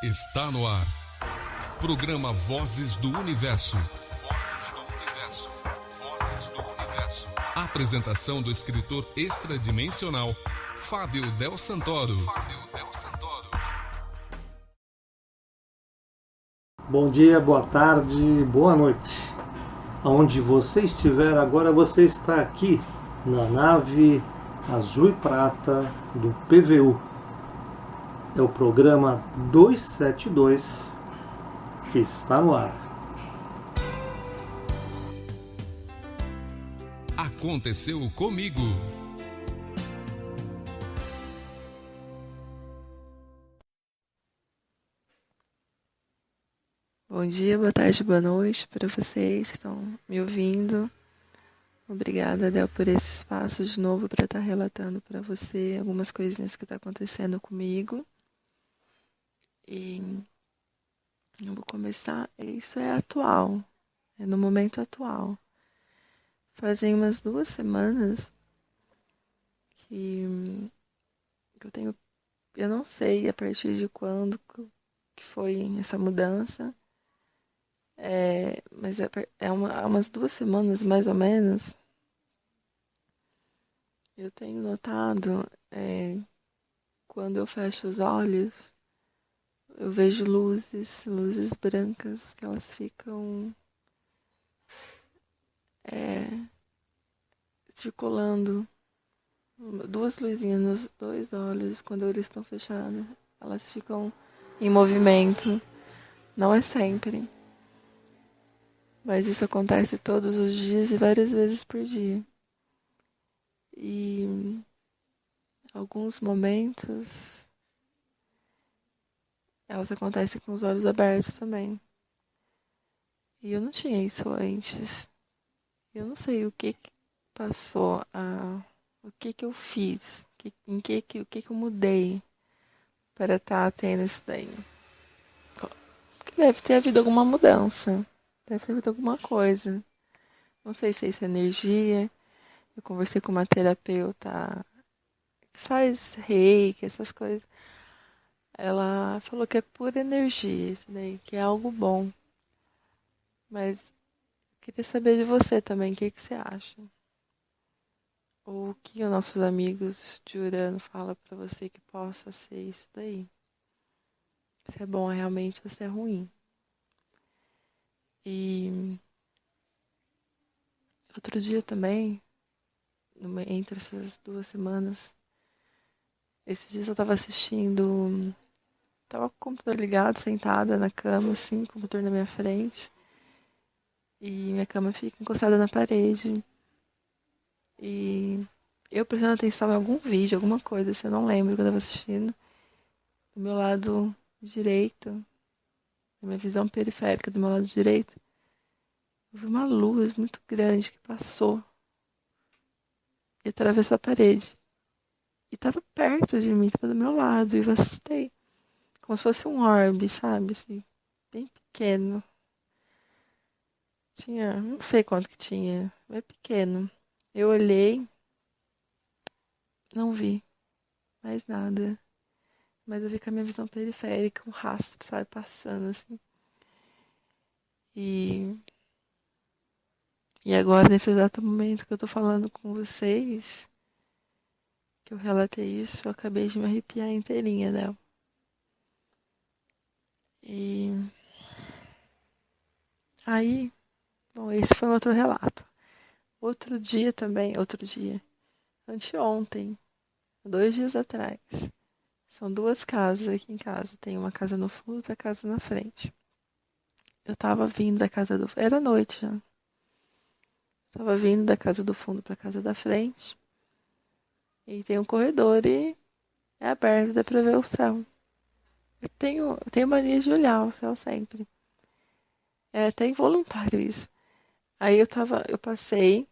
Está no ar. Programa Vozes do Universo. Vozes do Universo. Vozes do Universo. Apresentação do escritor extradimensional Fábio Del Santoro. Bom dia, boa tarde, boa noite. Aonde você estiver agora, você está aqui na nave azul e prata do PVU. É o programa 272 que está no ar. Aconteceu comigo. Bom dia, boa tarde, boa noite para vocês que estão me ouvindo. Obrigada, Del, por esse espaço de novo para estar relatando para você algumas coisinhas que estão acontecendo comigo. E eu vou começar, isso é atual, é no momento atual. Fazem umas 2 semanas que eu não sei a partir de quando que foi essa mudança. Mas há umas 2 semanas, mais ou menos, eu tenho notado, quando eu fecho os olhos, eu vejo luzes brancas, que elas ficam circulando. 2 luzinhas nos 2 olhos, quando eles estão fechados, elas ficam em movimento. Não é sempre, mas isso acontece todos os dias e várias vezes por dia. E alguns momentos elas acontecem com os olhos abertos também. E eu não tinha isso antes. Eu não sei o que passou, o que eu fiz, o que eu mudei para estar tendo isso daí. Porque deve ter havido alguma mudança, deve ter havido alguma coisa. Não sei se é isso é energia. Eu conversei com uma terapeuta que faz reiki, essas coisas. Ela falou que é pura energia isso daí, que é algo bom. Mas eu queria saber de você também, o que você acha? Ou o que os nossos amigos de Urano falam pra você que possa ser isso daí? Se é bom realmente ou se é ruim. E outro dia também, entre essas 2 semanas, esses dias eu tava assistindo, tava com o computador ligado, sentada na cama, assim, com o computador na minha frente. E minha cama fica encostada na parede. E eu prestando atenção em algum vídeo, alguma coisa, assim, eu não lembro que eu tava assistindo. Do meu lado direito, na minha visão periférica do meu lado direito, eu vi uma luz muito grande que passou e atravessou a parede. E tava perto de mim, tava do meu lado, e eu assustei. Como se fosse um orbe, sabe? Assim, bem pequeno. Tinha, não sei quanto que tinha, mas pequeno. Eu olhei, não vi mais nada. Mas eu vi com a minha visão periférica, um rastro, sabe, passando assim. E agora, nesse exato momento que eu tô falando com vocês, que eu relatei isso, eu acabei de me arrepiar inteirinha, né? E aí, bom, esse foi um outro relato. Outro dia, anteontem, 2 dias atrás. São 2 casas aqui em casa. Tem uma casa no fundo e outra casa na frente. Eu tava vindo da casa do... Era noite já. Tava vindo da casa do fundo pra casa da frente. E tem um corredor e é aberto, dá pra ver o céu. Eu tenho mania de olhar o céu sempre. É até involuntário isso. Aí eu passei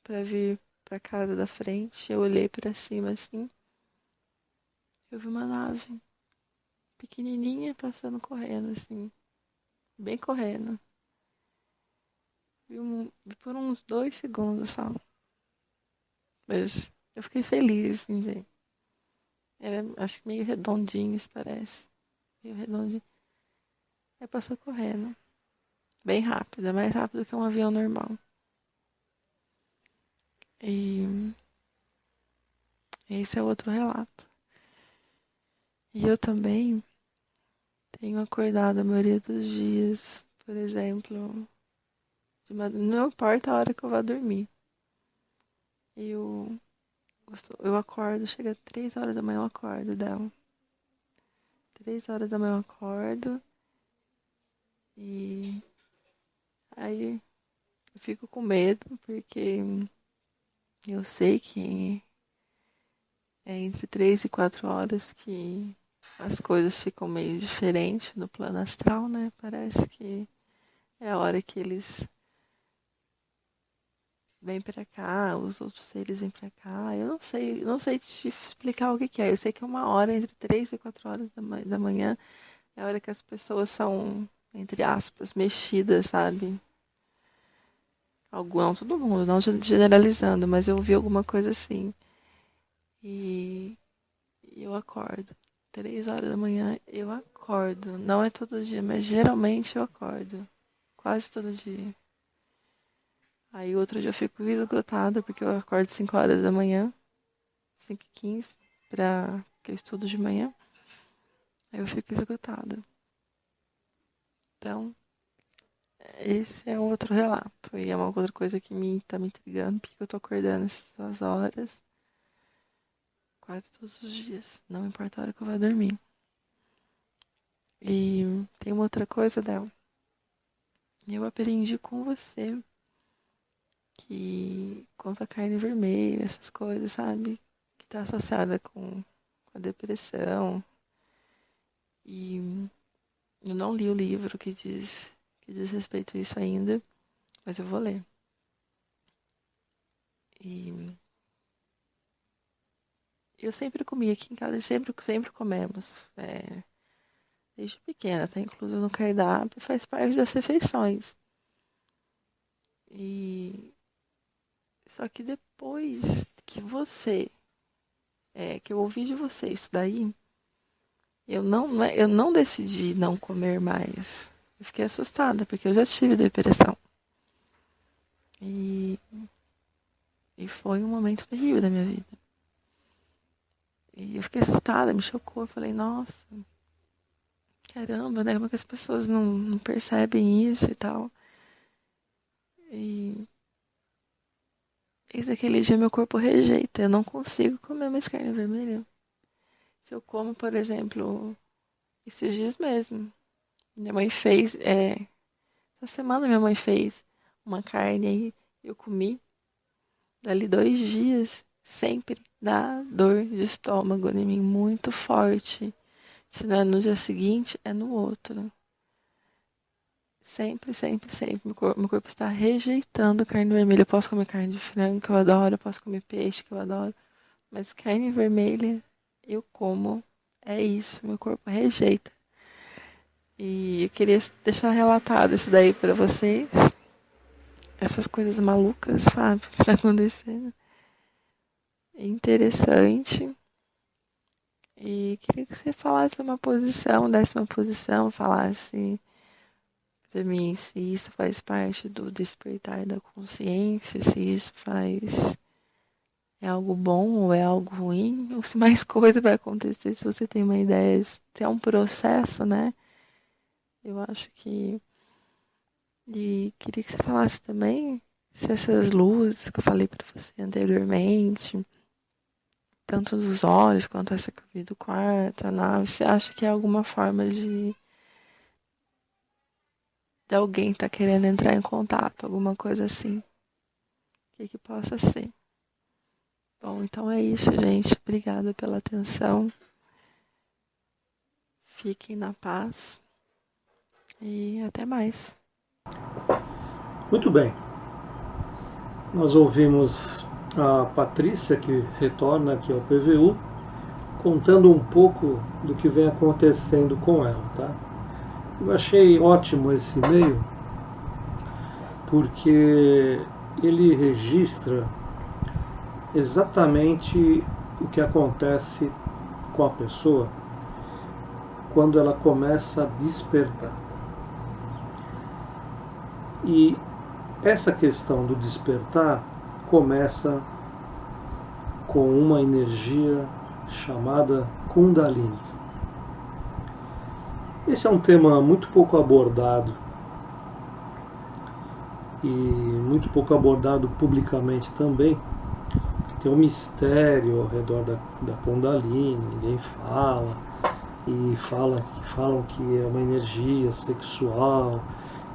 pra vir pra casa da frente, eu olhei pra cima assim, eu vi uma nave pequenininha passando correndo assim, bem correndo. Vi por uns 2 segundos só. Mas eu fiquei feliz assim, gente. Era, acho que meio redondinho, isso parece. Rio Redondinho. Aí passou correndo. Bem rápido, é mais rápido que um avião normal. E esse é outro relato. E eu também tenho acordado a maioria dos dias, por exemplo, não importa a hora que eu vá dormir. Eu acordo, chega 3 horas da manhã eu acordo dela. 3 horas da manhã eu acordo e aí eu fico com medo porque eu sei que é entre 3 e 4 horas que as coisas ficam meio diferentes no plano astral, né? Parece que é a hora que eles vêm pra cá, os outros seres vêm pra cá. Eu não sei te explicar o que que é. Eu sei que é uma hora entre 3 e 4 horas da manhã é a hora que as pessoas são, entre aspas, mexidas, sabe? Não todo mundo, não generalizando, mas eu vi alguma coisa assim. E eu acordo. 3 horas da manhã eu acordo. Não é todo dia, mas geralmente eu acordo. Quase todo dia. Aí outro dia eu fico esgotada porque eu acordo 5 horas da manhã. 5h15, porque eu estudo de manhã. Aí eu fico esgotada. Então, esse é outro relato. E é uma outra coisa que tá me intrigando, porque eu tô acordando essas horas quase todos os dias. Não importa a hora que eu vou dormir. E tem uma outra coisa dela. Eu aprendi com você que quanto a carne vermelha, essas coisas, sabe? Que tá associada com a depressão. E eu não li o livro que diz respeito a isso ainda, mas eu vou ler. E eu sempre comi aqui em casa, sempre comemos. Desde pequena, tá incluso no cardápio, faz parte das refeições. E só que depois que que eu ouvi de você isso daí, eu não decidi não comer mais. Eu fiquei assustada, porque eu já tive depressão. E foi um momento terrível da minha vida. E eu fiquei assustada, me chocou. Eu falei, nossa, caramba, né? Como é que as pessoas não percebem isso e tal? E desde aquele dia meu corpo rejeita. Eu não consigo comer mais carne vermelha. Se eu como, por exemplo, esses dias mesmo, minha mãe fez, essa semana minha mãe fez uma carne aí, eu comi. Dali 2 dias, sempre dá dor de estômago em mim muito forte. Se não é no dia seguinte, é no outro. Sempre, sempre, sempre. Meu corpo está rejeitando carne vermelha. Eu posso comer carne de frango, que eu adoro. Eu posso comer peixe, que eu adoro. Mas carne vermelha, eu como. É isso, meu corpo rejeita. E eu queria deixar relatado isso daí pra vocês. Essas coisas malucas, sabe? Que tá acontecendo. É interessante. E queria que você falasse uma posição, desse uma posição, falasse pra mim se isso faz parte do despertar da consciência, se isso é algo bom ou é algo ruim, ou se mais coisa vai acontecer, se você tem uma ideia, se é um processo, né? Eu acho que... E queria que você falasse também se essas luzes que eu falei pra você anteriormente, tanto dos olhos quanto essa que eu vi do quarto, a nave, você acha que é alguma forma de alguém tá querendo entrar em contato, alguma coisa assim? O que possa ser? Bom, então é isso, gente. Obrigada pela atenção. Fiquem na paz. E até mais. Muito bem. Nós ouvimos a Patrícia, que retorna aqui ao PVU, contando um pouco do que vem acontecendo com ela, tá? Eu achei ótimo esse e-mail, porque ele registra exatamente o que acontece com a pessoa quando ela começa a despertar. E essa questão do despertar começa com uma energia chamada Kundalini. Esse é um tema muito pouco abordado e muito pouco abordado publicamente também. Tem um mistério ao redor da Kundalini, ninguém fala, e falam que é uma energia sexual,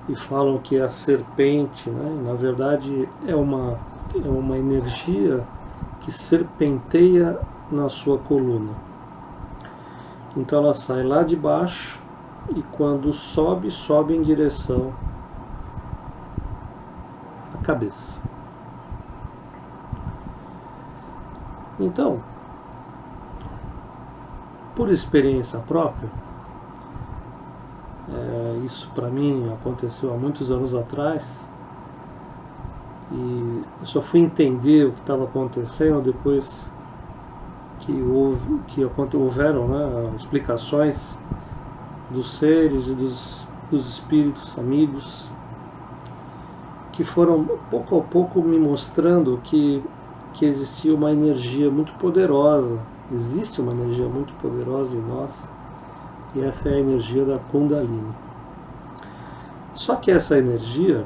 e falam que é a serpente, né? Na verdade é uma energia que serpenteia na sua coluna. Então ela sai lá de baixo e quando sobe em direção à cabeça. Então, por experiência própria, isso para mim aconteceu há muitos anos atrás, e eu só fui entender o que estava acontecendo depois que houveram, né, explicações dos seres e dos espíritos amigos que foram pouco a pouco me mostrando que existia uma energia muito poderosa, existe uma energia muito poderosa em nós, e essa é a energia da Kundalini. Só que essa energia,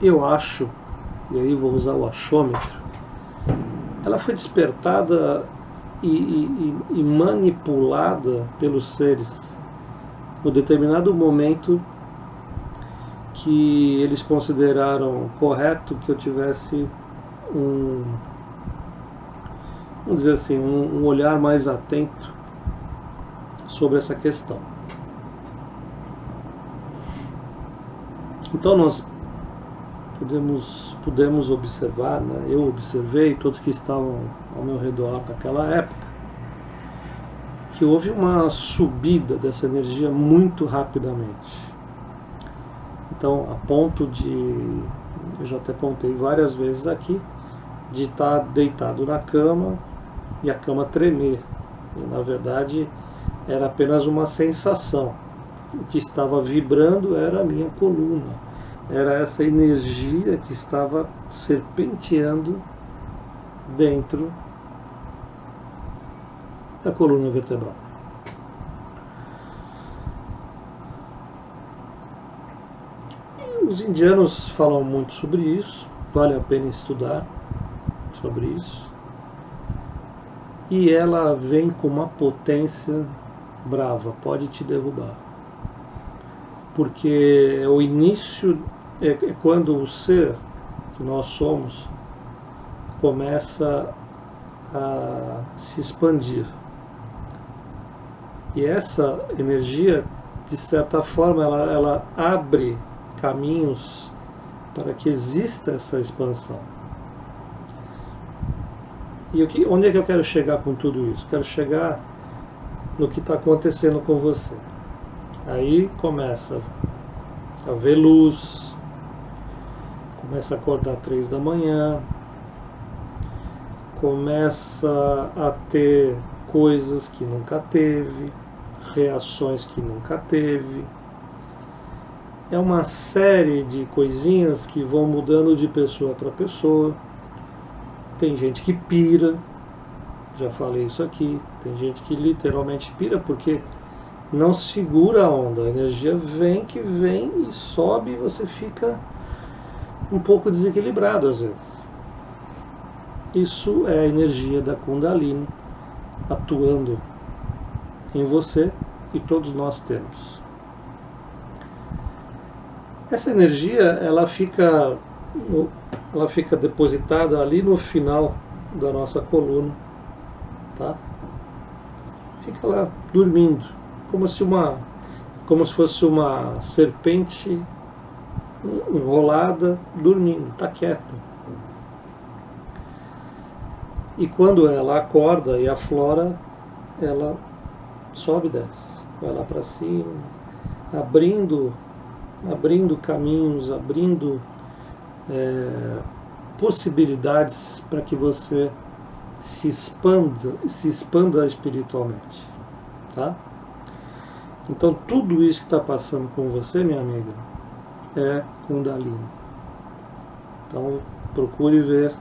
eu acho, e aí vou usar o achômetro, ela foi despertada e manipulada pelos seres no determinado momento que eles consideraram correto que eu tivesse vamos dizer assim, um olhar mais atento sobre essa questão. Então nós pudemos observar, né? Eu observei, todos que estavam ao meu redor naquela época, que houve uma subida dessa energia muito rapidamente. Então, a ponto de, eu já até contei várias vezes aqui, de estar deitado na cama e a cama tremer. E, na verdade, era apenas uma sensação. O que estava vibrando era a minha coluna. Era essa energia que estava serpenteando dentro da coluna vertebral. Os indianos falam muito sobre isso, vale a pena estudar sobre isso. E ela vem com uma potência brava, pode te derrubar. Porque o início é quando o ser que nós somos começa a se expandir. E essa energia, de certa forma, ela abre caminhos para que exista essa expansão. E onde é que eu quero chegar com tudo isso? Quero chegar no que está acontecendo com você. Aí começa a ver luz, começa a acordar 3 da manhã, começa a ter coisas que nunca teve, reações que nunca teve. É uma série de coisinhas que vão mudando de pessoa para pessoa. Tem gente que pira, já falei isso aqui, tem gente que literalmente pira porque não segura a onda, a energia vem e sobe e você fica um pouco desequilibrado às vezes. Isso é a energia da Kundalini atuando em você e todos nós temos. Essa energia ela fica depositada ali no final da nossa coluna, tá? Fica lá dormindo, como se fosse uma serpente enrolada, dormindo, está quieta. E quando ela acorda e aflora, ela sobe e desce, vai lá para cima, abrindo caminhos, abrindo possibilidades para que você se expanda espiritualmente, tá? Então tudo isso que está passando com você, minha amiga, é Kundalini. Então procure ver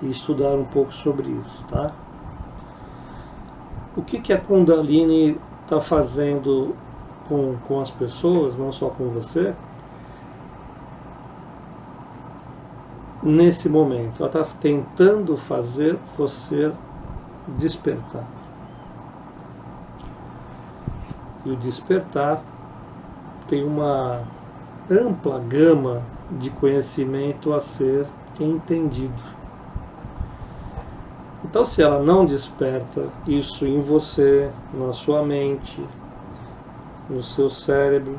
e estudar um pouco sobre isso, tá? O que a Kundalini está fazendo com as pessoas, não só com você, nesse momento? Ela está tentando fazer você despertar. E o despertar tem uma ampla gama de conhecimento a ser entendido. Então, se ela não desperta isso em você, na sua mente, no seu cérebro,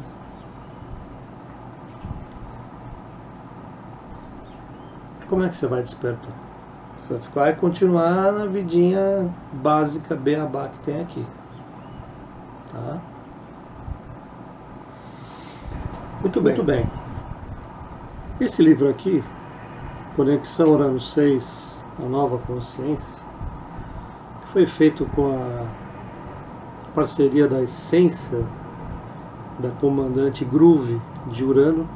como é que você vai despertar? Você vai ficar e continuar na vidinha básica beabá que tem aqui. Tá? Muito bem. Esse livro aqui, Conexão Urano 6, A Nova Consciência, que foi feito com a parceria da Essência, da comandante Groove de Urano,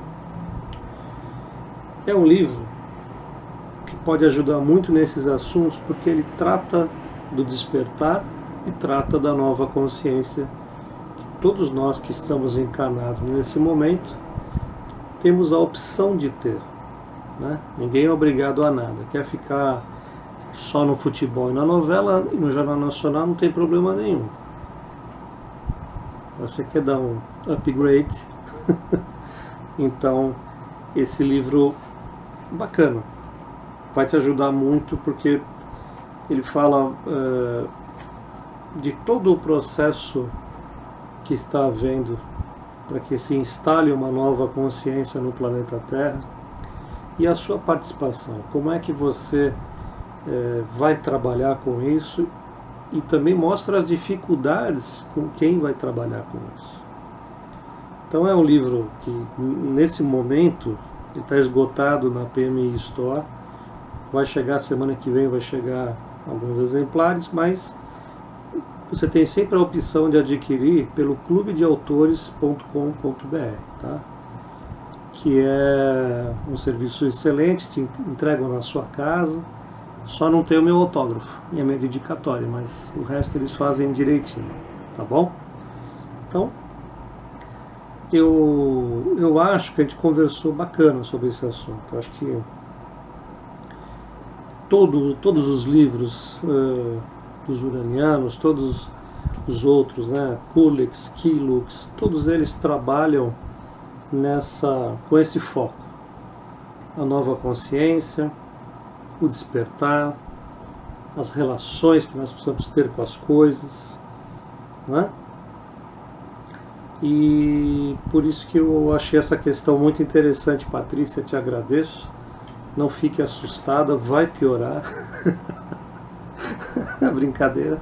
é um livro que pode ajudar muito nesses assuntos, porque ele trata do despertar e trata da nova consciência que todos nós que estamos encarnados nesse momento temos a opção de ter, né? Ninguém é obrigado a nada. Quer ficar só no futebol e na novela e no Jornal Nacional, não tem problema nenhum. Você quer dar um upgrade, então esse livro bacana vai te ajudar muito, porque ele fala de todo o processo que está havendo para que se instale uma nova consciência no planeta Terra e a sua participação. Como é que você vai trabalhar com isso, e também mostra as dificuldades com quem vai trabalhar com isso. Então é um livro que nesse momento ele está esgotado na PMI Store, vai chegar semana que vem, vai chegar alguns exemplares, mas você tem sempre a opção de adquirir pelo clubedeautores.com.br, tá? Que é um serviço excelente, te entregam na sua casa, só não tem o meu autógrafo e a minha dedicatória, mas o resto eles fazem direitinho, tá bom? Então, eu acho que a gente conversou bacana sobre esse assunto. Eu acho que todos os livros dos uranianos, todos os outros, né, Kulex, Kilux, todos eles trabalham com esse foco. A nova consciência, o despertar, as relações que nós precisamos ter com as coisas, né? E por isso que eu achei essa questão muito interessante, Patrícia, te agradeço. Não fique assustada, vai piorar. É brincadeira.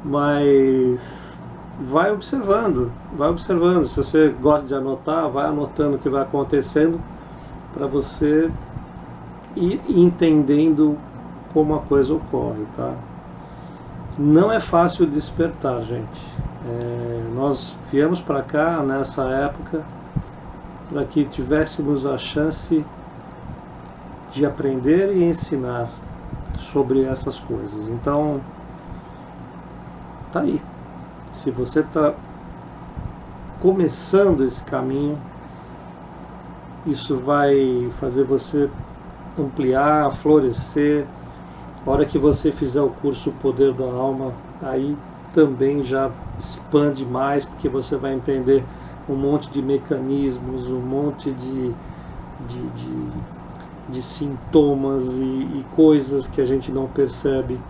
Mas vai observando. Se você gosta de anotar, vai anotando o que vai acontecendo para você ir entendendo como a coisa ocorre, tá? Não é fácil despertar, gente. Nós viemos para cá nessa época para que tivéssemos a chance de aprender e ensinar sobre essas coisas. Então, tá aí. Se você está começando esse caminho, isso vai fazer você ampliar, florescer. A hora que você fizer o curso Poder da Alma, aí também já expande mais, porque você vai entender um monte de mecanismos, um monte de sintomas e coisas que a gente não percebe,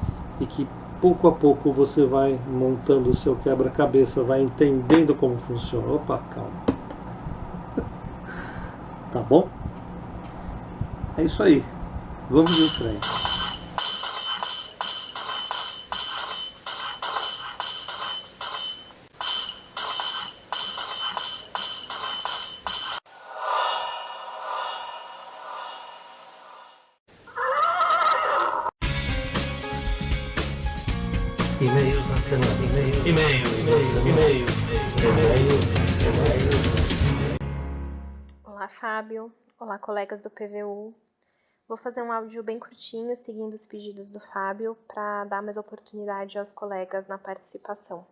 e que pouco a pouco você vai montando o seu quebra-cabeça, vai entendendo como funciona. Opa, calma. Tá bom? É isso aí. Vamos em frente. E-mails na semana. E-mails na semana. Olá, Fábio. Olá, colegas do PVU. Vou fazer um áudio bem curtinho, seguindo os pedidos do Fábio, para dar mais oportunidade aos colegas na participação.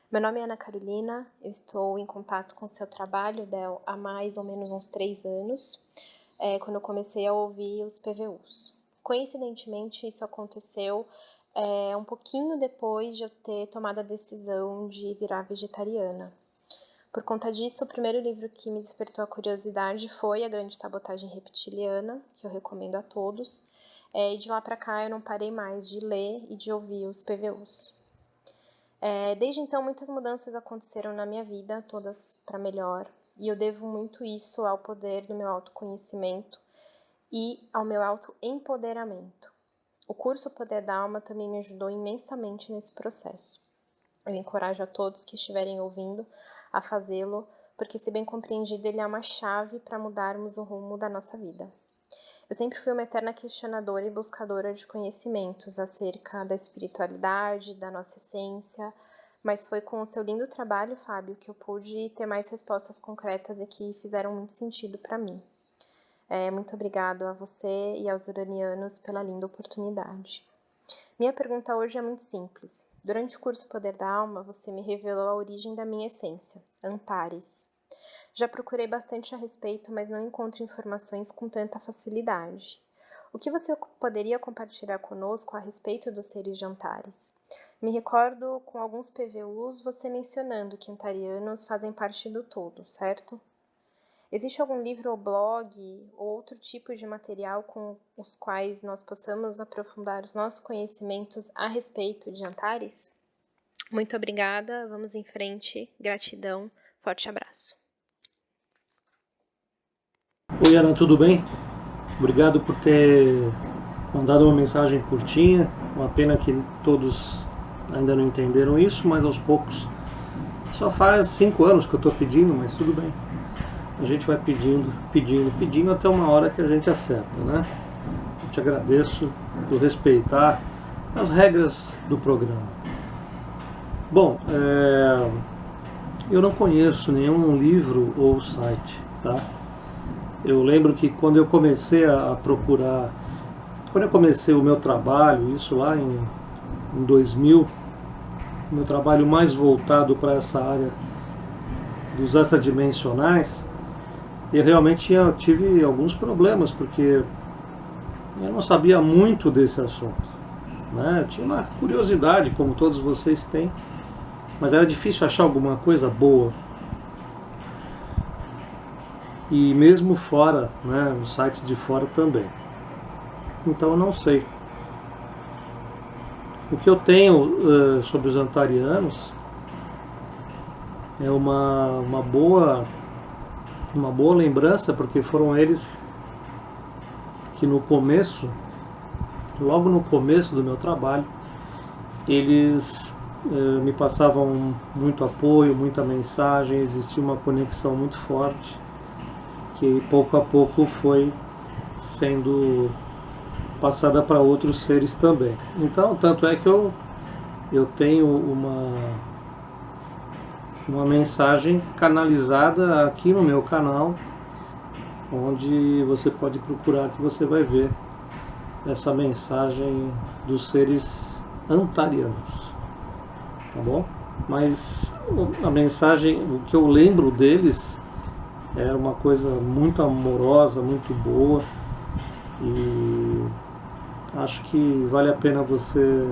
Meu nome é Ana Carolina, eu estou em contato com o seu trabalho, Del, há mais ou menos uns 3 anos, quando eu comecei a ouvir os PVUs. Coincidentemente, isso aconteceu um pouquinho depois de eu ter tomado a decisão de virar vegetariana. Por conta disso, o primeiro livro que me despertou a curiosidade foi A Grande Sabotagem Reptiliana, que eu recomendo a todos. E de lá para cá eu não parei mais de ler e de ouvir os PVUs. Desde então, muitas mudanças aconteceram na minha vida, todas para melhor. E eu devo muito isso ao poder do meu autoconhecimento e ao meu autoempoderamento. O curso Poder da Alma também me ajudou imensamente nesse processo. Eu encorajo a todos que estiverem ouvindo a fazê-lo, porque, se bem compreendido, ele é uma chave para mudarmos o rumo da nossa vida. Eu sempre fui uma eterna questionadora e buscadora de conhecimentos acerca da espiritualidade, da nossa essência, mas foi com o seu lindo trabalho, Fábio, que eu pude ter mais respostas concretas e que fizeram muito sentido para mim. Muito obrigado a você e aos uranianos pela linda oportunidade. Minha pergunta hoje é muito simples. Durante o curso Poder da Alma, você me revelou a origem da minha essência, Antares. Já procurei bastante a respeito, mas não encontro informações com tanta facilidade. O que você poderia compartilhar conosco a respeito dos seres de Antares? Me recordo com alguns PVUs você mencionando que antarianos fazem parte do todo, certo? Existe algum livro ou blog ou outro tipo de material com os quais nós possamos aprofundar os nossos conhecimentos a respeito de Antares? Muito obrigada, vamos em frente, gratidão, forte abraço. Oi, Ana, tudo bem? Obrigado por ter mandado uma mensagem curtinha. Uma pena que todos ainda não entenderam isso, mas aos poucos. Só faz 5 anos que eu estou pedindo, mas tudo bem. A gente vai pedindo até uma hora que a gente acerta, né? Eu te agradeço por respeitar as regras do programa. Bom, eu não conheço nenhum livro ou site, tá? Eu lembro que quando eu comecei a procurar, quando eu comecei o meu trabalho, isso lá em 2000, meu trabalho mais voltado para essa área dos extradimensionais, eu realmente tive alguns problemas, porque eu não sabia muito desse assunto, né? Eu tinha uma curiosidade, como todos vocês têm, mas era difícil achar alguma coisa boa. E mesmo fora, né, nos sites de fora também. Então eu não sei. O que eu tenho sobre os antarianos é uma boa lembrança, porque foram eles que no começo, logo no começo do meu trabalho, eles me passavam muito apoio, muita mensagem, existia uma conexão muito forte, que pouco a pouco foi sendo passada para outros seres também. Então, tanto é que eu tenho uma mensagem canalizada aqui no meu canal, onde você pode procurar, que você vai ver essa mensagem dos seres antarianos, tá bom? Mas a mensagem, o que eu lembro deles era uma coisa muito amorosa, muito boa, e acho que vale a pena você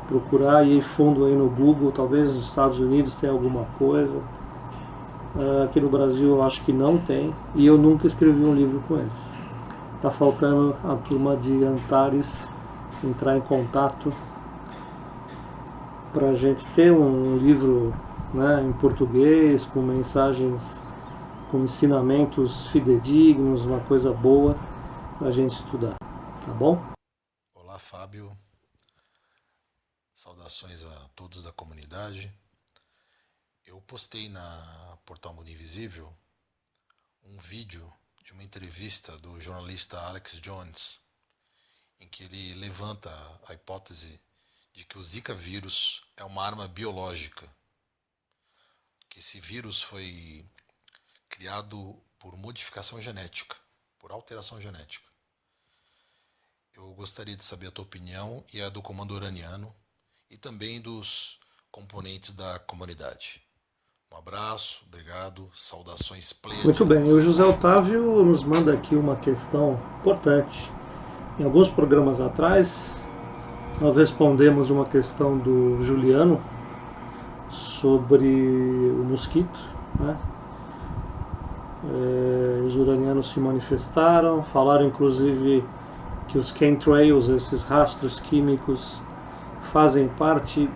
procurar e ir fundo aí no Google. Talvez nos Estados Unidos tenha alguma coisa, aqui no Brasil eu acho que não tem, e eu nunca escrevi um livro com eles. Tá faltando a turma de Antares entrar em contato para a gente ter um livro, né, em português, com mensagens, com ensinamentos fidedignos, uma coisa boa para a gente estudar, tá bom? Olá, Fábio. Saudações a todos da comunidade. Eu postei na Portal Mundo Invisível um vídeo de uma entrevista do jornalista Alex Jones, em que ele levanta a hipótese de que o Zika vírus é uma arma biológica, que esse vírus foi criado por modificação genética, por alteração genética. Eu gostaria de saber a tua opinião e a do Comando Uraniano e também dos componentes da comunidade. Um abraço, obrigado, saudações plenas. Muito bem, o José Otávio nos manda aqui uma questão importante. Em alguns programas atrás, nós respondemos uma questão do Juliano sobre o mosquito, né? Os uranianos se manifestaram, falaram inclusive que os chemtrails, esses rastros químicos, fazem parte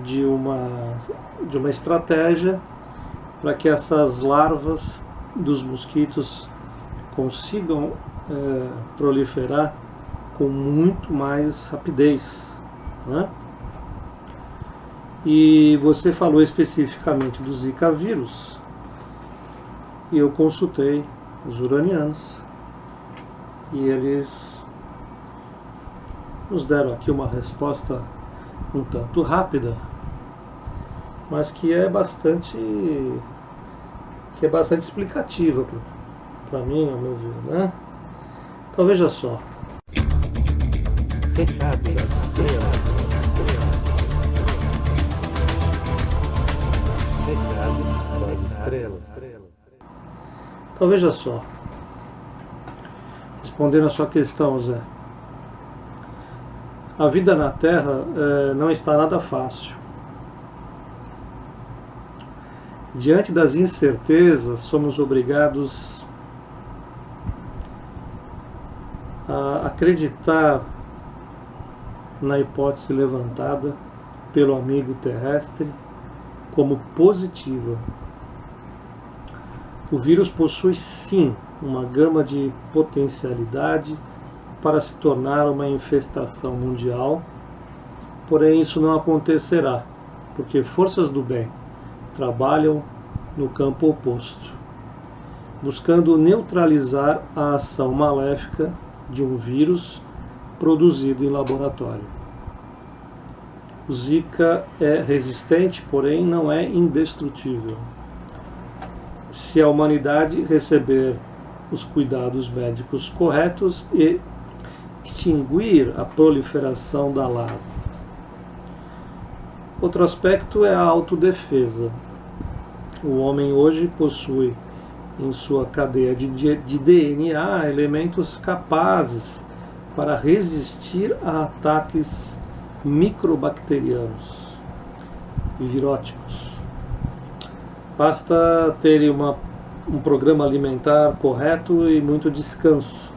de uma estratégia para que essas larvas dos mosquitos consigam proliferar com muito mais rapidez, né? E você falou especificamente do Zika vírus, e eu consultei os uranianos, e eles nos deram aqui uma resposta um tanto rápida, mas que é bastante explicativa para mim, ao meu ver, né? Então veja só. Recado das estrelas. Recado das estrelas. Então veja só. Respondendo a sua questão, Zé. A vida na Terra não está nada fácil. Diante das incertezas, somos obrigados a acreditar na hipótese levantada pelo amigo terrestre como positiva. O vírus possui sim uma gama de potencialidade para se tornar uma infestação mundial, porém isso não acontecerá, porque forças do bem trabalham no campo oposto, buscando neutralizar a ação maléfica de um vírus produzido em laboratório. O Zika é resistente, porém não é indestrutível. Se a humanidade receber os cuidados médicos corretos e extinguir a proliferação da larva. Outro aspecto é a autodefesa. O homem hoje possui em sua cadeia de DNA elementos capazes para resistir a ataques microbacterianos e viróticos. Basta ter um programa alimentar correto e muito descanso.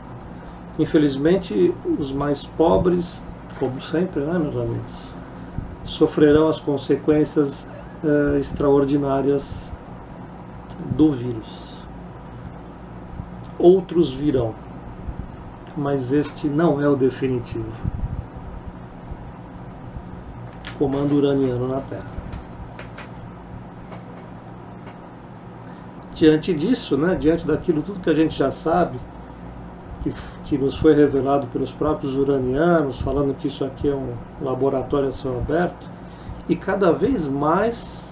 Infelizmente, os mais pobres, como sempre, né, meus amigos, sofrerão as consequências extraordinárias do vírus. Outros virão, mas este não é o definitivo. Comando uraniano na Terra. Diante disso, né, diante daquilo tudo que a gente já sabe, que nos foi revelado pelos próprios uranianos, falando que isso aqui é um laboratório a céu aberto, e cada vez mais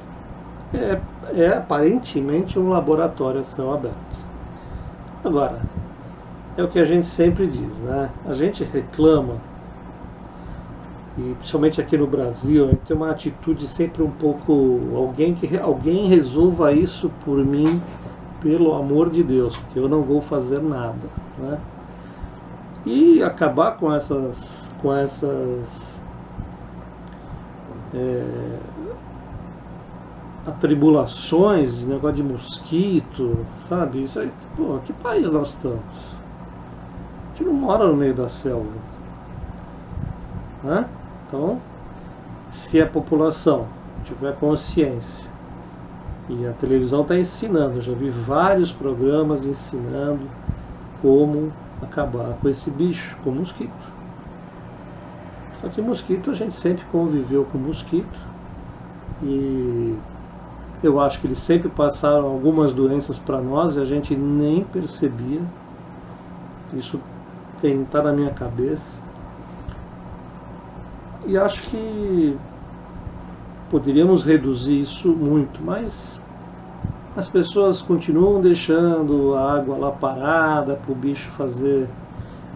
é aparentemente um laboratório a céu aberto. Agora, é o que a gente sempre diz, né? A gente reclama, e principalmente aqui no Brasil, a gente tem uma atitude sempre um pouco, alguém resolva isso por mim, pelo amor de Deus, porque eu não vou fazer nada, né? E acabar com essas atribulações de negócio de mosquito, sabe? Isso aí, pô, que país nós estamos? A gente não mora no meio da selva, né? Então, se a população tiver consciência, e a televisão está ensinando, eu já vi vários programas ensinando como acabar com esse bicho, com o mosquito. Só que mosquito, a gente sempre conviveu com mosquito, e eu acho que eles sempre passaram algumas doenças para nós e a gente nem percebia. Isso está na minha cabeça. E acho que poderíamos reduzir isso muito, mas as pessoas continuam deixando a água lá parada para o bicho fazer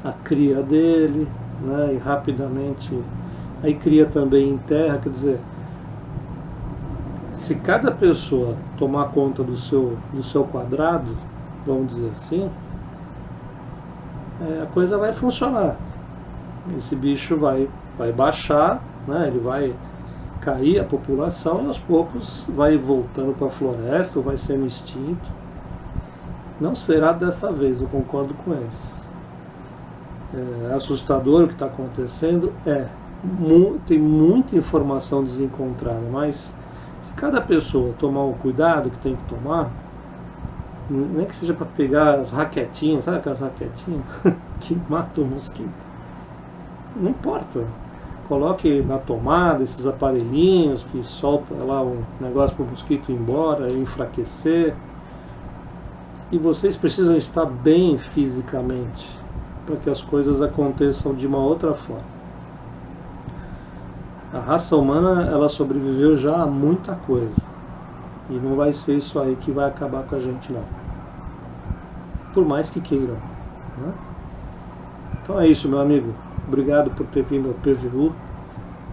a cria dele, né? E rapidamente aí cria também em terra. Quer dizer, se cada pessoa tomar conta do seu quadrado, vamos dizer assim, a coisa vai funcionar. Esse bicho vai baixar, né? Ele vai cair a população e aos poucos vai voltando para a floresta ou vai sendo extinto. Não será dessa vez, eu concordo com eles. É assustador o que está acontecendo, tem muita informação desencontrada, mas se cada pessoa tomar o cuidado que tem que tomar, nem que seja para pegar as raquetinhas, sabe aquelas raquetinhas que matam o mosquito? Não importa. Coloque na tomada esses aparelhinhos que solta lá um negócio para o mosquito ir embora, enfraquecer. E vocês precisam estar bem fisicamente para que as coisas aconteçam de uma outra forma. A raça humana, ela sobreviveu já a muita coisa. E não vai ser isso aí que vai acabar com a gente, não. Por mais que queiram, né? Então é isso, meu amigo. Obrigado por ter vindo ao PVU.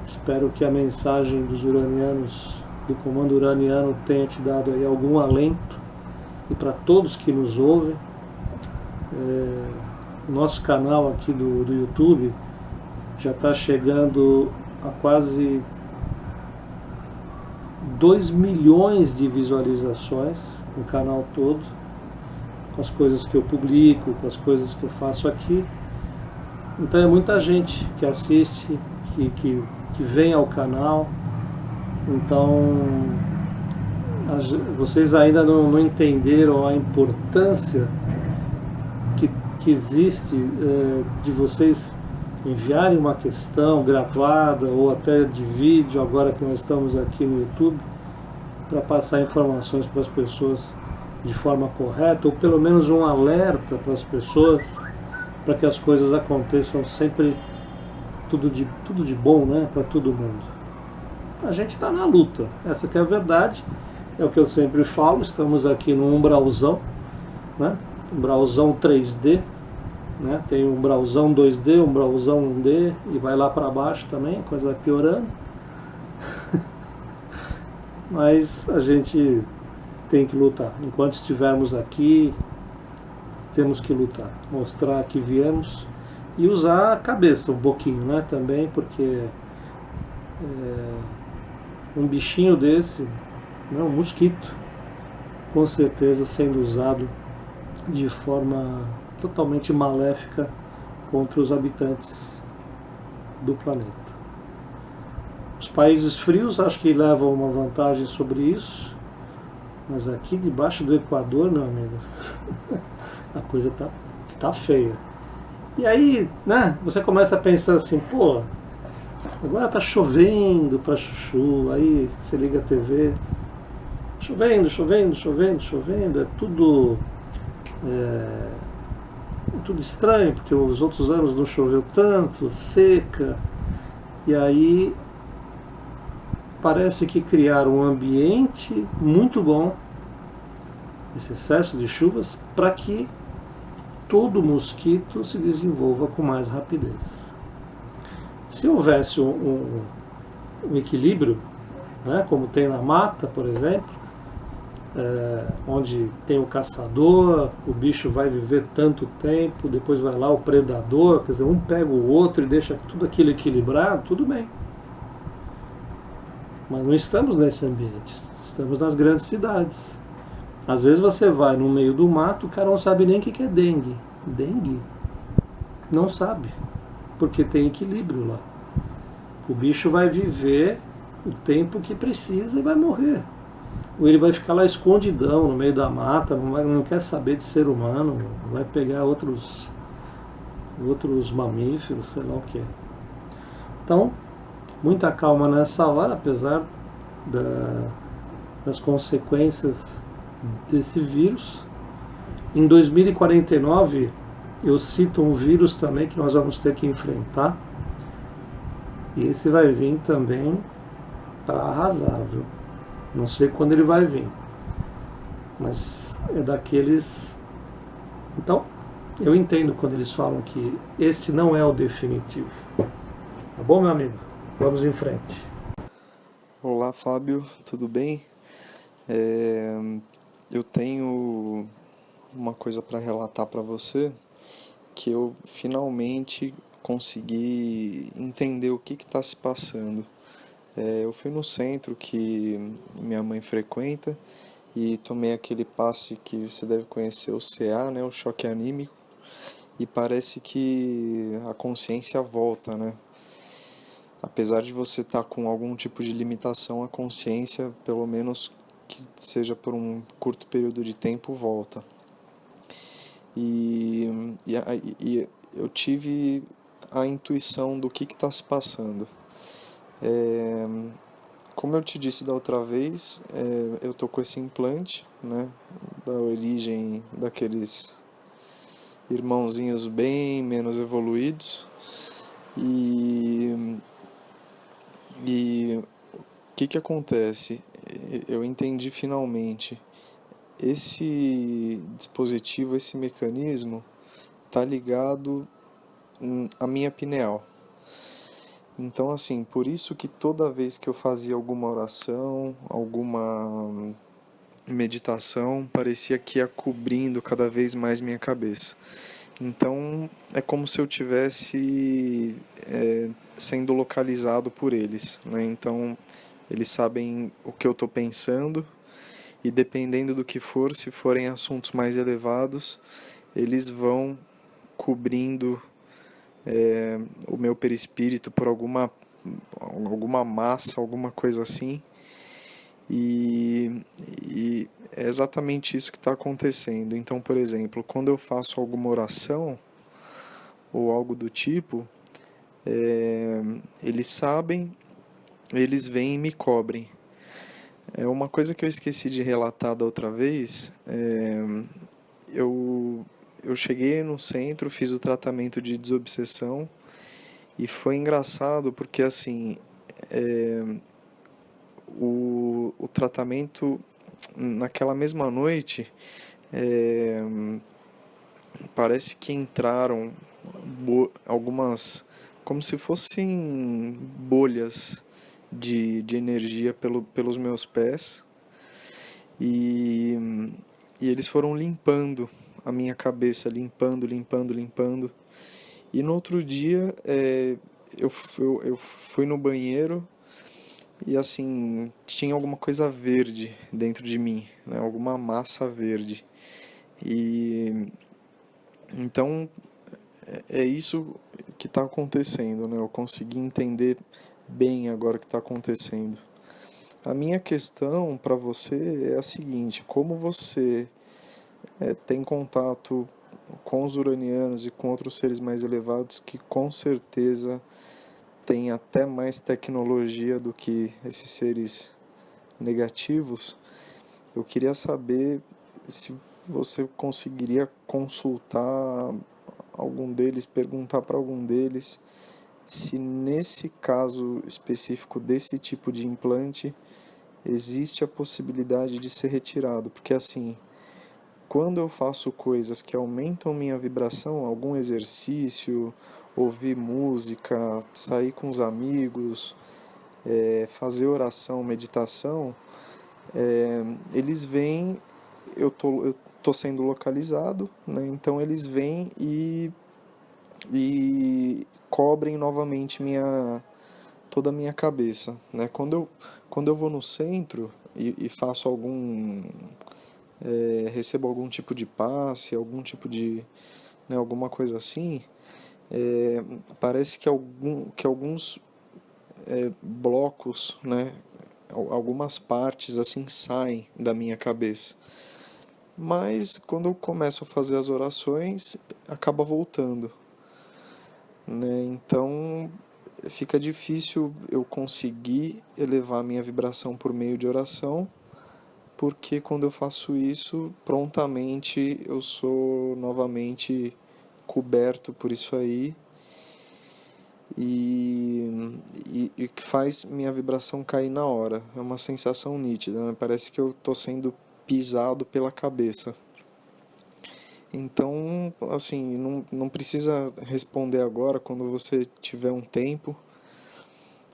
Espero que a mensagem dos uranianos, do comando uraniano, tenha te dado aí algum alento. E para todos que nos ouvem, nosso canal aqui do YouTube já está chegando a quase 2 milhões de visualizações no canal todo, com as coisas que eu publico, com as coisas que eu faço aqui. Então é muita gente que assiste, que vem ao canal. Então vocês ainda não entenderam a importância que existe de vocês enviarem uma questão gravada ou até de vídeo, agora que nós estamos aqui no YouTube, para passar informações para as pessoas de forma correta, ou pelo menos um alerta para as pessoas, para que as coisas aconteçam sempre tudo de bom, né, para todo mundo. A gente está na luta, essa que é a verdade, é o que eu sempre falo. Estamos aqui no umbralzão, né, umbralzão 3D, né, tem umbralzão 2D, umbralzão 1D, e vai lá para baixo também, a coisa vai piorando. Mas a gente tem que lutar. Enquanto estivermos aqui, temos que lutar, mostrar que viemos e usar a cabeça um pouquinho, né, também, porque um bichinho desse, né, um mosquito, com certeza sendo usado de forma totalmente maléfica contra os habitantes do planeta. Os países frios acho que levam uma vantagem sobre isso, mas aqui debaixo do Equador, meu amigo, a coisa tá feia. E aí, né, você começa a pensar assim, pô, agora tá chovendo pra chuchu, aí você liga a TV, chovendo, é tudo estranho, porque os outros anos não choveu tanto, seca, e aí parece que criaram um ambiente muito bom, esse excesso de chuvas, para que todo mosquito se desenvolva com mais rapidez. Se houvesse um equilíbrio, né, como tem na mata, por exemplo, onde tem o caçador, o bicho vai viver tanto tempo, depois vai lá o predador, quer dizer, um pega o outro e deixa tudo aquilo equilibrado, tudo bem. Mas não estamos nesse ambiente, estamos nas grandes cidades. Às vezes você vai no meio do mato, o cara não sabe nem o que é dengue. Dengue? Não sabe, porque tem equilíbrio lá. O bicho vai viver o tempo que precisa e vai morrer. Ou ele vai ficar lá escondidão no meio da mata, não quer saber de ser humano, vai pegar outros mamíferos, sei lá o que. Então, muita calma nessa hora, apesar das consequências desse vírus. Em 2049, eu cito um vírus também que nós vamos ter que enfrentar, E esse vai vir também para arrasar, viu? Não sei quando ele vai vir, mas é daqueles. Então, eu entendo quando eles falam que este não é o definitivo. Tá bom, meu amigo? Vamos em frente. Olá, Fábio, tudo bem? Eu tenho uma coisa para relatar para você, que eu finalmente consegui entender o que está se passando. Eu fui no centro que minha mãe frequenta e tomei aquele passe que você deve conhecer, o CA, né, o choque anímico, e parece que a consciência volta, né? Apesar de você estar com algum tipo de limitação, a consciência, pelo menos que seja por um curto período de tempo, volta. E eu tive a intuição do que está se passando. Como eu te disse da outra vez, eu tô com esse implante, né, da origem daqueles irmãozinhos bem menos evoluídos. E o que acontece? Eu entendi finalmente. Esse dispositivo, esse mecanismo, está ligado à minha pineal. Então, assim, por isso que toda vez que eu fazia alguma oração, alguma meditação, parecia que ia cobrindo cada vez mais minha cabeça. Então, é como se eu tivesse sendo localizado por eles, né? Então, eles sabem o que eu estou pensando e dependendo do que for, se forem assuntos mais elevados, eles vão cobrindo o meu perispírito por alguma massa, alguma coisa assim. E é exatamente isso que está acontecendo. Então, por exemplo, quando eu faço alguma oração ou algo do tipo, eles sabem, eles vêm e me cobrem. Uma coisa que eu esqueci de relatar da outra vez, eu cheguei no centro, fiz o tratamento de desobsessão e foi engraçado porque assim, o tratamento naquela mesma noite, parece que entraram algumas, como se fossem bolhas de energia pelos meus pés e eles foram limpando a minha cabeça, limpando. E no outro dia eu fui no banheiro e assim, tinha alguma coisa verde dentro de mim, né? Alguma massa verde. E então é isso que está acontecendo, né? Eu consegui entender bem agora o que está acontecendo. A minha questão para você é a seguinte: como você tem contato com os uranianos e com outros seres mais elevados que com certeza têm até mais tecnologia do que esses seres negativos, eu queria saber se você conseguiria consultar algum deles, perguntar para algum deles se nesse caso específico desse tipo de implante existe a possibilidade de ser retirado, porque assim, quando eu faço coisas que aumentam minha vibração, algum exercício, ouvir música, sair com os amigos, fazer oração, meditação, eles vêm, eu tô sendo localizado, né? Então eles vêm e cobrem novamente toda a minha cabeça, né? Quando eu vou no centro e faço recebo algum tipo de passe, algum tipo de, né, alguma coisa assim, parece que alguns blocos, né, algumas partes assim saem da minha cabeça. Mas quando eu começo a fazer as orações, acaba voltando, né? Então fica difícil eu conseguir elevar minha vibração por meio de oração, porque quando eu faço isso, prontamente eu sou novamente coberto por isso aí e que faz minha vibração cair na hora. É uma sensação nítida, né? Parece que eu estou sendo pisado pela cabeça. Então, assim, não precisa responder agora, quando você tiver um tempo,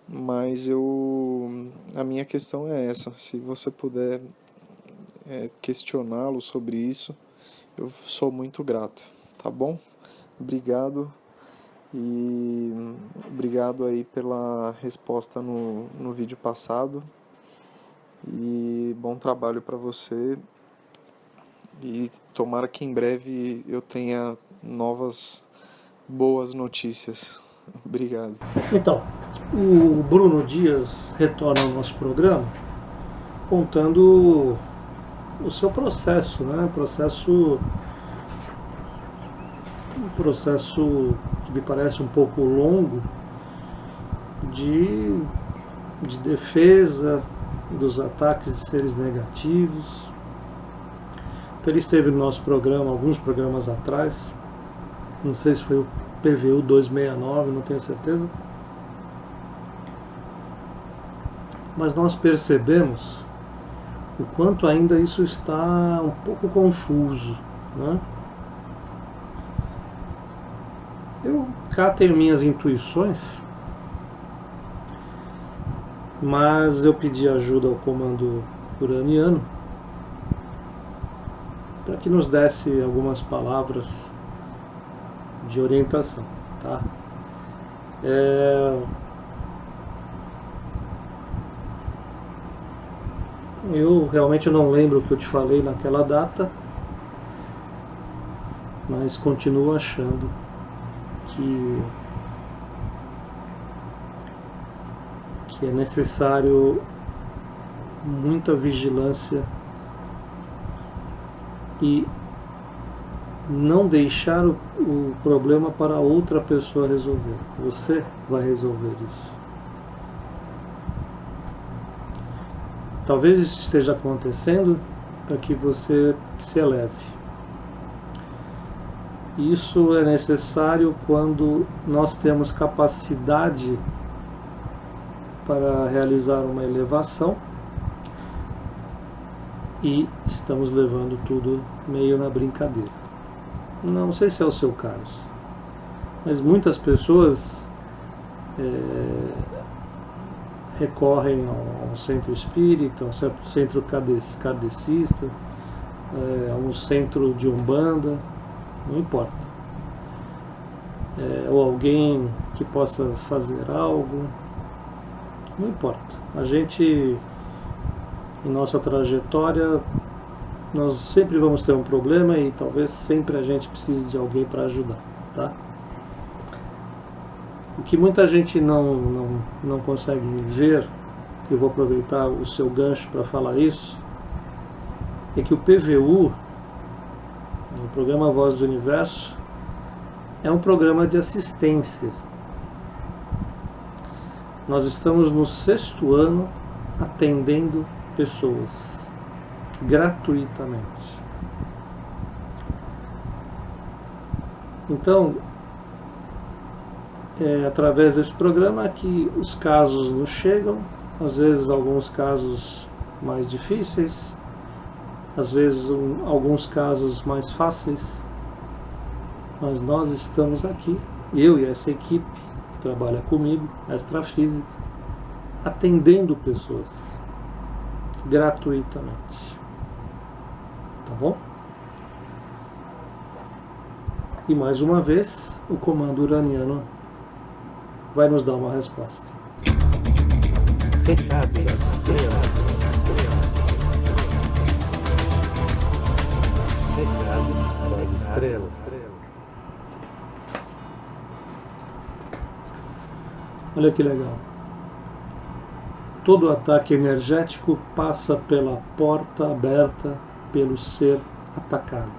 mas a minha questão é essa: se você puder questioná-lo sobre isso, eu sou muito grato, tá bom? Obrigado, e obrigado aí pela resposta no vídeo passado, e bom trabalho para você, e tomara que em breve eu tenha novas boas notícias. Obrigado. Então, o Bruno Dias retorna ao nosso programa contando o seu processo, né? Um processo que me parece um pouco longo de defesa dos ataques de seres negativos. Então, ele esteve no nosso programa alguns programas atrás, não sei se foi o PVU 269, não tenho certeza, mas nós percebemos o quanto ainda isso está um pouco confuso, né? Eu cá tenho minhas intuições, mas eu pedi ajuda ao comando uraniano para que nos desse algumas palavras de orientação, tá? Eu realmente não lembro o que eu te falei naquela data, mas continuo achando que é necessário muita vigilância e não deixar o problema para outra pessoa resolver. Você vai resolver isso. Talvez isso esteja acontecendo para que você se eleve. Isso é necessário quando nós temos capacidade para realizar uma elevação e estamos levando tudo meio na brincadeira. Não sei se é o seu caso, mas muitas pessoas recorrem a um centro espírita, a um centro kardecista, a um centro de umbanda, não importa. Ou alguém que possa fazer algo, não importa. A gente, em nossa trajetória, nós sempre vamos ter um problema e talvez sempre a gente precise de alguém para ajudar, tá? O que muita gente não consegue ver, eu vou aproveitar o seu gancho para falar isso, é que o PVU, o Programa Voz do Universo, é um programa de assistência. Nós estamos no 6º ano atendendo pessoas gratuitamente. Então, através desse programa que os casos nos chegam, às vezes alguns casos mais difíceis, às vezes alguns casos mais fáceis, mas nós estamos aqui, eu e essa equipe que trabalha comigo, Extrafísica, atendendo pessoas gratuitamente. Tá bom? E mais uma vez, o comando uraniano vai nos dar uma resposta. Recado das estrelas. Recado das estrelas. Olha que legal. Todo ataque energético passa pela porta aberta pelo ser atacado.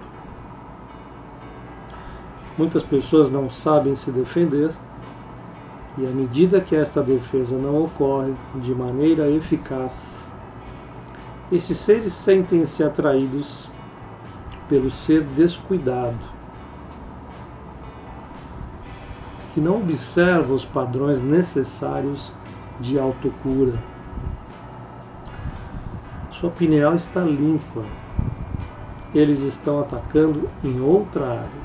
Muitas pessoas não sabem se defender, e à medida que esta defesa não ocorre de maneira eficaz, esses seres sentem-se atraídos pelo ser descuidado, que não observa os padrões necessários de autocura. Sua pineal está limpa. Eles estão atacando em outra área,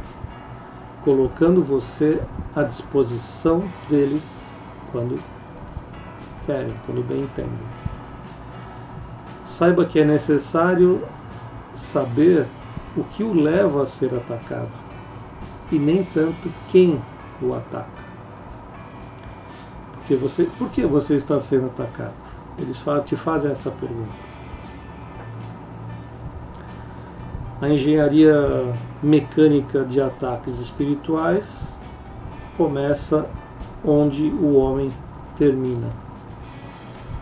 colocando você à disposição deles quando querem, quando bem entendem. Saiba que é necessário saber o que o leva a ser atacado e nem tanto quem o ataca. Por que você está sendo atacado? Eles te fazem essa pergunta. A engenharia mecânica de ataques espirituais começa onde o homem termina,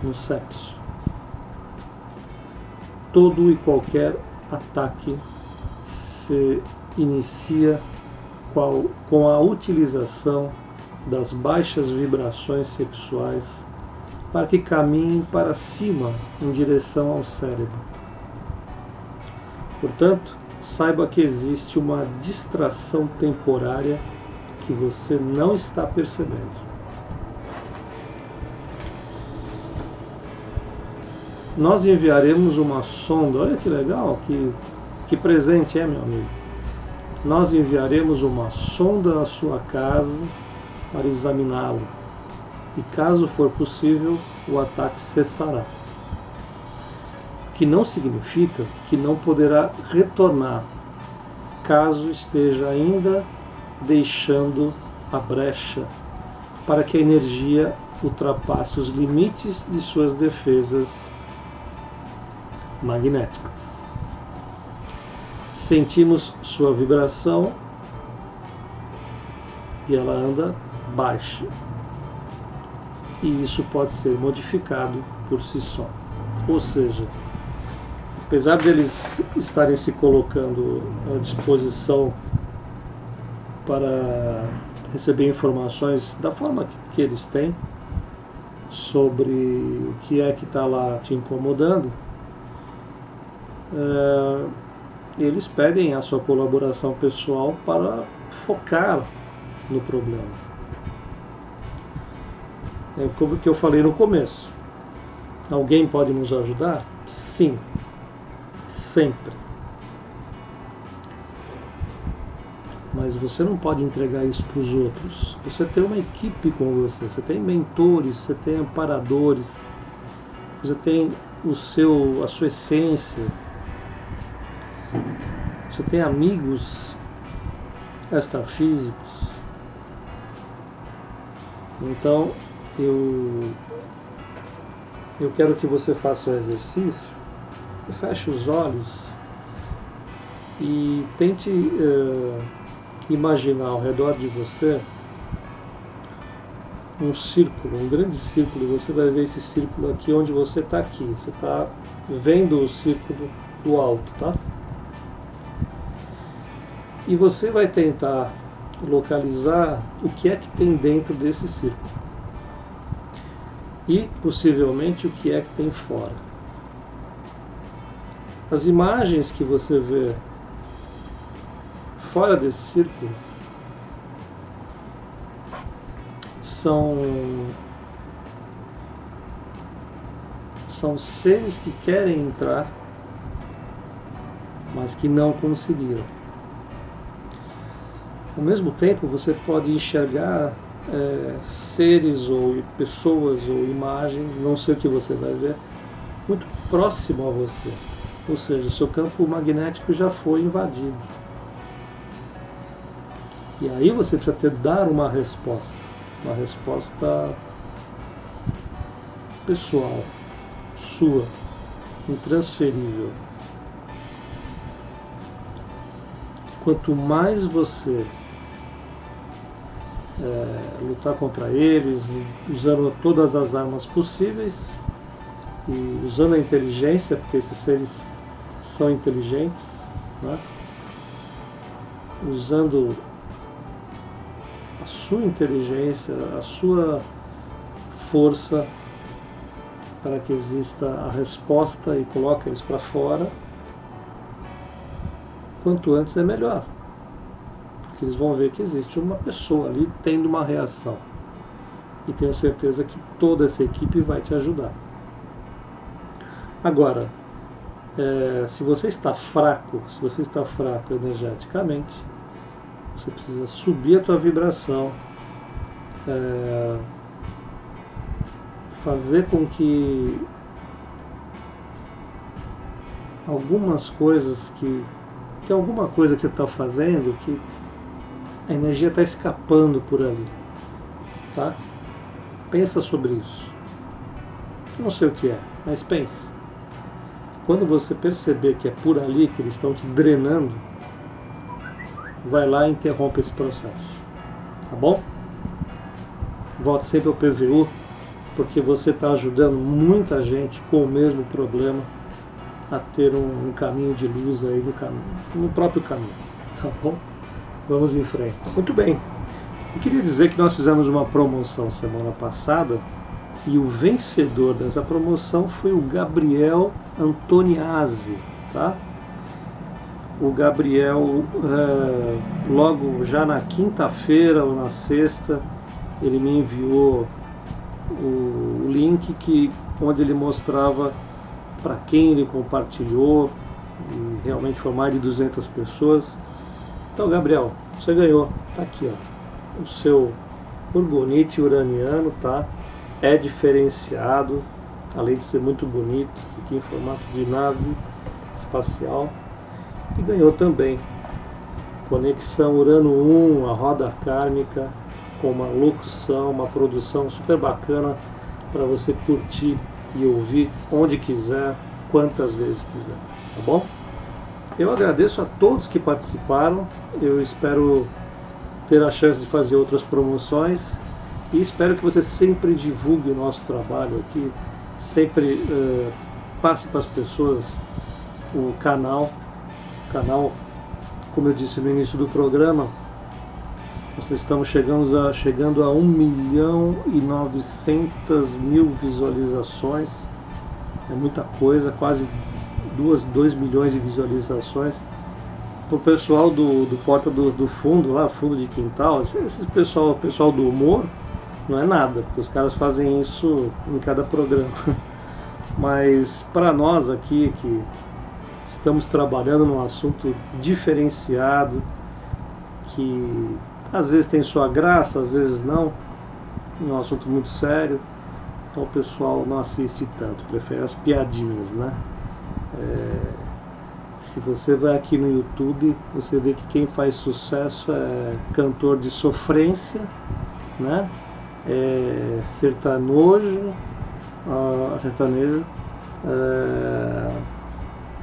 no sexo. Todo e qualquer ataque se inicia com a utilização das baixas vibrações sexuais para que caminhem para cima em direção ao cérebro. Portanto, saiba que existe uma distração temporária que você não está percebendo. Nós enviaremos uma sonda, olha que legal, que presente meu amigo. Nós enviaremos uma sonda à sua casa para examiná-lo. E caso for possível, o ataque cessará. Que não significa que não poderá retornar, caso esteja ainda deixando a brecha para que a energia ultrapasse os limites de suas defesas magnéticas. Sentimos sua vibração e ela anda baixa. E isso pode ser modificado por si só. Ou seja, apesar deles estarem se colocando à disposição para receber informações da forma que eles têm sobre o que é que está lá te incomodando, eles pedem a sua colaboração pessoal para focar no problema. É como que eu falei no começo. Alguém pode nos ajudar? Sim. Sempre. Mas você não pode entregar isso para os outros. Você tem uma equipe com você, você tem mentores, você tem amparadores, você tem a sua essência, você tem amigos extrafísicos. Então eu quero que você faça um exercício. Você feche os olhos e tente imaginar ao redor de você um círculo, um grande círculo, e você vai ver esse círculo aqui onde você está aqui. Você está vendo o círculo do alto, tá? E você vai tentar localizar o que é que tem dentro desse círculo. E, possivelmente, o que é que tem fora. As imagens que você vê fora desse círculo são seres que querem entrar, mas que não conseguiram. Ao mesmo tempo, você pode enxergar seres ou pessoas ou imagens, não sei o que você vai ver, muito próximo a você. Ou seja, o seu campo magnético já foi invadido. E aí você precisa dar uma resposta pessoal, sua, intransferível. Quanto mais você lutar contra eles, usando todas as armas possíveis e usando a inteligência, porque esses seres são inteligentes, né? Usando a sua inteligência, a sua força para que exista a resposta e coloque eles para fora, quanto antes é melhor. porque eles vão ver que existe uma pessoa ali tendo uma reação. E tenho certeza que toda essa equipe vai te ajudar. Agora, se você está fraco energeticamente, você precisa subir a tua vibração, fazer com que algumas coisas tem alguma coisa que você está fazendo que a energia está escapando por ali, tá? Pensa sobre isso. Não sei o que é, mas pense. Quando você perceber que é por ali que eles estão te drenando, vai lá e interrompe esse processo, tá bom? Volte sempre ao PVU, porque você está ajudando muita gente com o mesmo problema a ter um caminho de luz aí no próprio caminho, tá bom? Vamos em frente. Muito bem. Eu queria dizer que nós fizemos uma promoção semana passada e o vencedor dessa promoção foi o Gabriel Antoniazzi, tá? O Gabriel, logo já na quinta-feira ou na sexta, ele me enviou o link onde ele mostrava para quem ele compartilhou, e realmente foi mais de 200 pessoas. Então, Gabriel, você ganhou, tá aqui, ó, o seu orgonite uraniano, tá? É diferenciado, além de ser muito bonito, aqui em formato de nave espacial. E ganhou também conexão Urano 1, a roda kármica, com uma locução, uma produção super bacana para você curtir e ouvir onde quiser, quantas vezes quiser, tá bom? Eu agradeço a todos que participaram, eu espero ter a chance de fazer outras promoções e espero que você sempre divulgue o nosso trabalho aqui, sempre passe para as pessoas o canal, como eu disse no início do programa, nós estamos chegando a 1.900.000 visualizações, é muita coisa, quase 2 milhões de visualizações. Para o pessoal do Porta do Fundo, lá, fundo de quintal, esse pessoal do humor, não é nada, porque os caras fazem isso em cada programa. Mas para nós aqui, que estamos trabalhando num assunto diferenciado, que às vezes tem sua graça, às vezes não, é um assunto muito sério, então o pessoal não assiste tanto, prefere as piadinhas, né? Se você vai aqui no YouTube, você vê que quem faz sucesso é cantor de sofrência, né? Sertanejo,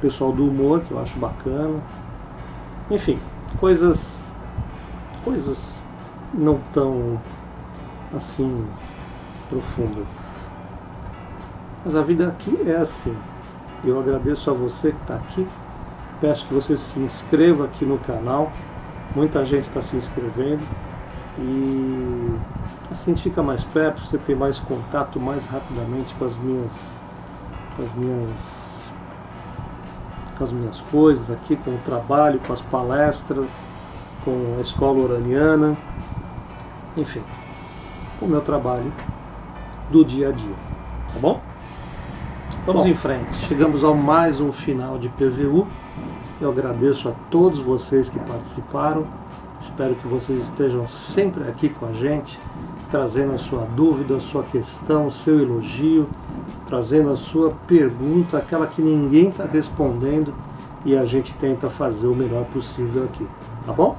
pessoal do humor, que eu acho bacana, enfim, coisas não tão assim profundas. Mas a vida aqui é assim. Eu agradeço a você que está aqui. Peço que você se inscreva aqui no canal. Muita gente está se inscrevendo. E assim a gente fica mais perto, você tem mais contato mais rapidamente com as minhas coisas aqui, com o trabalho, com as palestras, com a escola uraniana, enfim, com o meu trabalho do dia a dia, tá bom? Vamos em frente, chegamos ao mais um final de PVU. Eu agradeço a todos vocês que participaram, espero que vocês estejam sempre aqui com a gente, trazendo a sua dúvida, a sua questão, o seu elogio, trazendo a sua pergunta, aquela que ninguém está respondendo, e a gente tenta fazer o melhor possível aqui, tá bom?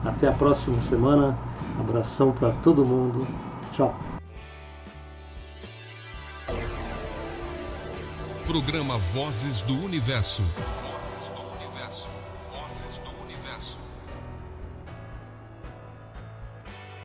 Até a próxima semana, abração para todo mundo, tchau! Programa Vozes do Universo. Vozes do